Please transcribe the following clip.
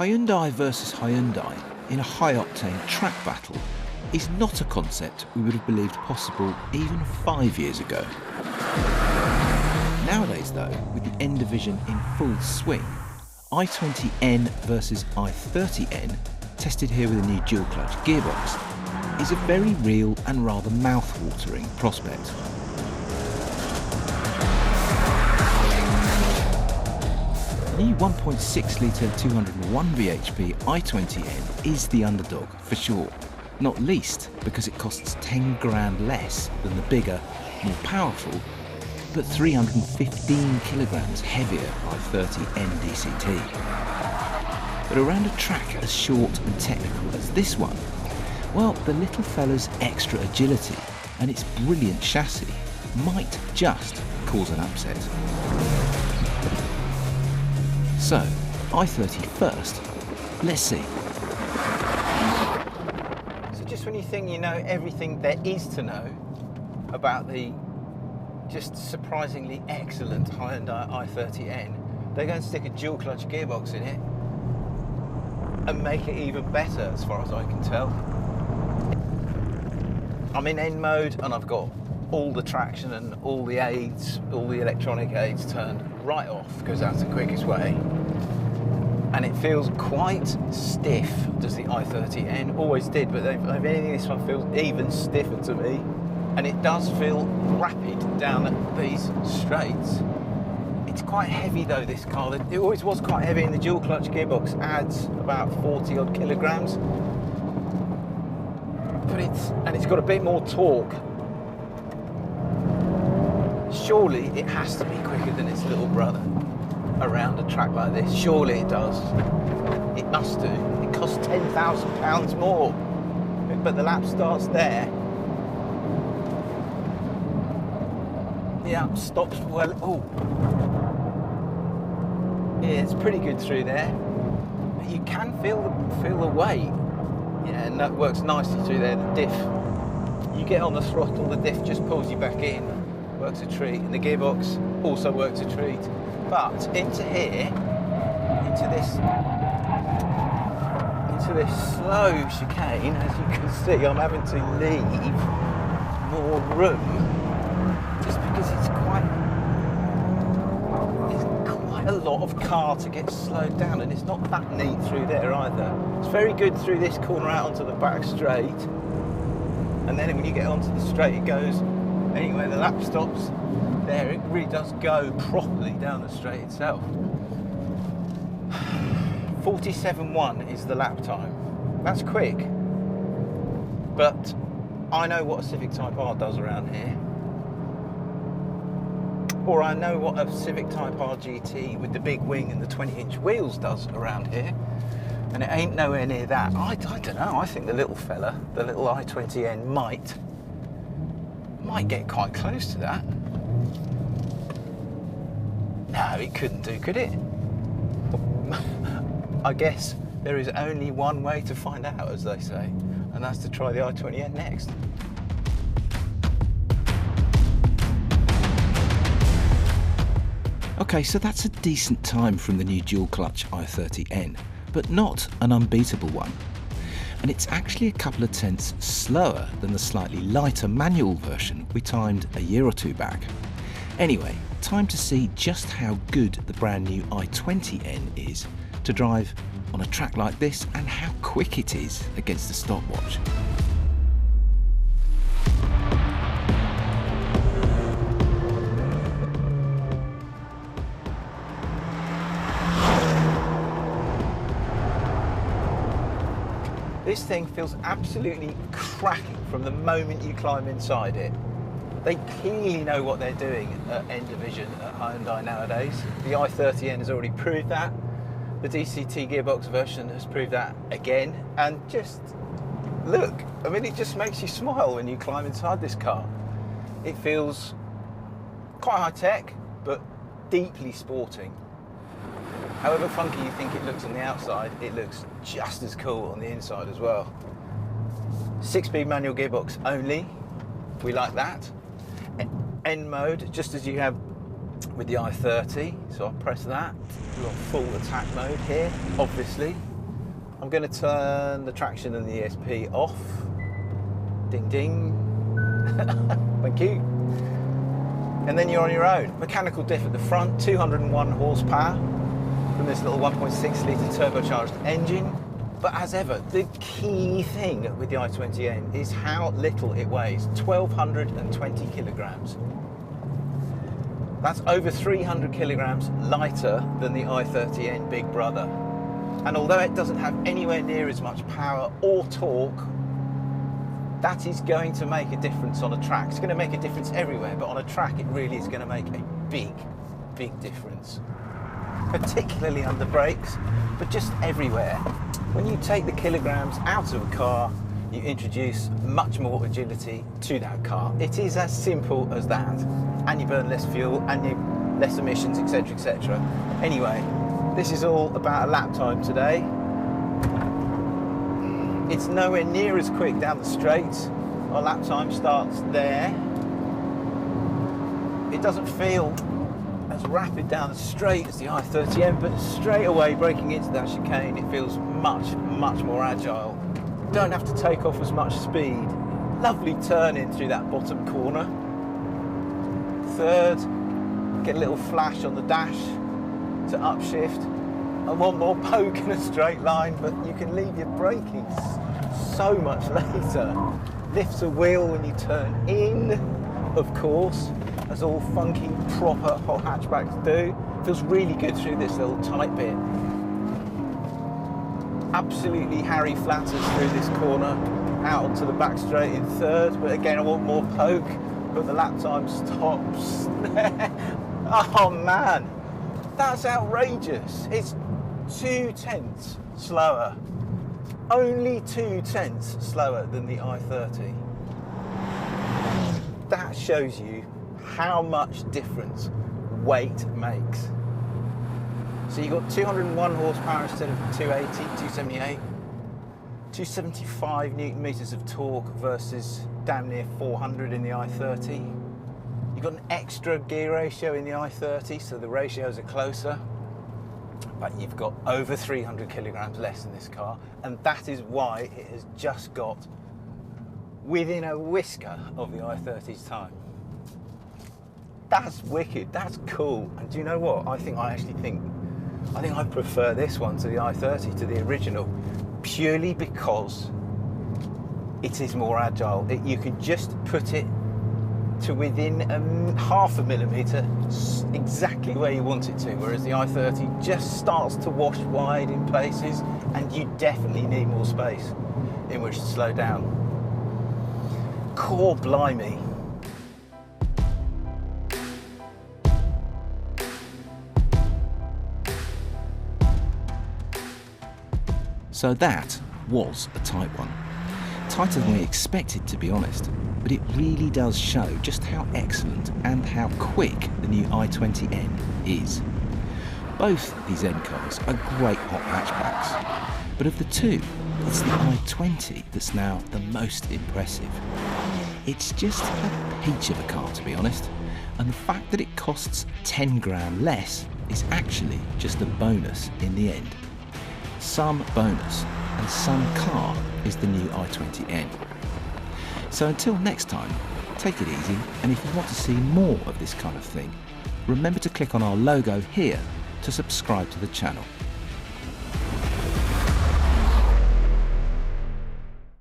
Hyundai versus Hyundai in a high-octane track battle is not a concept we would have believed possible even 5 years ago. Nowadays though, with the N division in full swing, i20N versus i30N, tested here with a new dual-clutch gearbox, is a very real and rather mouth-watering prospect. The new 1.6-litre 201 bhp i20N is the underdog for sure, not least because it costs 10 grand less than the bigger, more powerful, but 315 kilograms heavier i30 NDCT. But around a track as short and technical as this one, well, the little fella's extra agility and its brilliant chassis might just cause an upset. So, i30 first, let's see. So just when you think you know everything there is to know about the just surprisingly excellent Hyundai i30N, they're going to stick a dual clutch gearbox in it and make it even better as far as I can tell. I'm in N mode and I've got all the traction and all the aids, all the electronic aids turned right off because that's the quickest way. And it feels quite stiff, does the i30N, always did, but this one feels even stiffer to me. And it does feel rapid down these straights. It's quite heavy though, this car. It always was quite heavy, and the dual clutch gearbox adds about 40 odd kilograms. But it's got a bit more torque. Surely it has to be quicker than its little brother around a track like this. Surely it does. It must do. It costs £10,000 more. But the lap starts there. Yeah, stops well. Oh, yeah, it's pretty good through there. But you can feel the weight. Yeah, and that works nicely through there. The diff, you get on the throttle, the diff just pulls you back in. Works a treat, and the gearbox also works a treat. But into here, into this slow chicane, as you can see, I'm having to leave more room. Just because it's quite a lot of car to get slowed down, and it's not that neat through there either. It's very good through this corner out onto the back straight, and then when you get onto the straight it goes, anyway the lap stops there, it really does go properly down the straight itself. 47.1 is the lap time. That's quick, but I know what a Civic Type R does around here. Or I know what a Civic Type R GT with the big wing and the 20-inch wheels does around here, and it ain't nowhere near that. I don't know, I think the little fella, the little i20N might get quite close to that. No, it couldn't do, could it? I guess there is only one way to find out, as they say, and that's to try the i20N next. Okay, so that's a decent time from the new dual-clutch i30N, but not an unbeatable one. And it's actually a couple of tenths slower than the slightly lighter manual version we timed a year or two back. Anyway, time to see just how good the brand new i20N is to drive on a track like this, and how quick it is against the stopwatch. This thing feels absolutely cracking from the moment you climb inside it. They clearly know what they're doing at N division at Hyundai nowadays. The i30N has already proved that. The DCT gearbox version has proved that again. And just look, I mean, it just makes you smile when you climb inside this car. It feels quite high tech, but deeply sporting. However funky you think it looks on the outside, it looks just as cool on the inside as well. 6-speed manual gearbox only, we like that. N mode, just as you have with the i30, so I'll press that. We're on full attack mode here, obviously. I'm going to turn the traction and the ESP off. Ding ding. Thank you. And then you're on your own. Mechanical diff at the front, 201 horsepower from this little 1.6 litre turbocharged engine. But as ever, the key thing with the i20N is how little it weighs, 1,220 kilograms. That's over 300 kilograms lighter than the i30N big brother. And although it doesn't have anywhere near as much power or torque, that is going to make a difference on a track. It's going to make a difference everywhere, but on a track it really is going to make a big, big difference. Particularly under brakes, but just everywhere. When you take the kilograms out of a car, you introduce much more agility to that car. It is as simple as that. And you burn less fuel, and you less emissions, etc, etc. Anyway, this is all about a lap time today. It's nowhere near as quick down the straight. Our lap time starts there. It doesn't feel as rapid down the straight as the i30M, but straight away breaking into that chicane, it feels much, much more agile. Don't have to take off as much speed. Lovely turn in through that bottom corner. Third, get a little flash on the dash to upshift. I want more poke in a straight line, but you can leave your braking so much later. Lifts a wheel when you turn in, of course, as all funky, proper hot hatchbacks do. Feels really good through this little tight bit. Absolutely Harry flatters through this corner, out onto the back straight in third, but again I want more poke, but the lap time stops there. Oh man, that's outrageous. It's 0.2 slower. Only 0.2 slower than the i30. That shows you how much difference weight makes. So you've got 201 horsepower instead of 280, 278, 275 newton meters of torque versus damn near 400 in the i30. You've got an extra gear ratio in the i30, so the ratios are closer, but you've got over 300 kilograms less in this car, and that is why it has just got within a whisker of the i30's time. That's wicked, that's cool. And do you know what? I think I prefer this one to the i30, to the original, purely because it is more agile. You can just put it to within half a millimetre, exactly where you want it to, whereas the i30 just starts to wash wide in places, and you definitely need more space in which to slow down. Core blimey. So that was a tight one. Tighter than we expected, to be honest, but it really does show just how excellent and how quick the new i20N is. Both these N cars are great hot hatchbacks, but of the two, it's the i20 that's now the most impressive. It's just a peach of a car, to be honest, and the fact that it costs 10 grand less is actually just a bonus in the end. Some bonus and some car is the new i20N. So until next time, take it easy, and if you want to see more of this kind of thing, remember to click on our logo here to subscribe to the channel.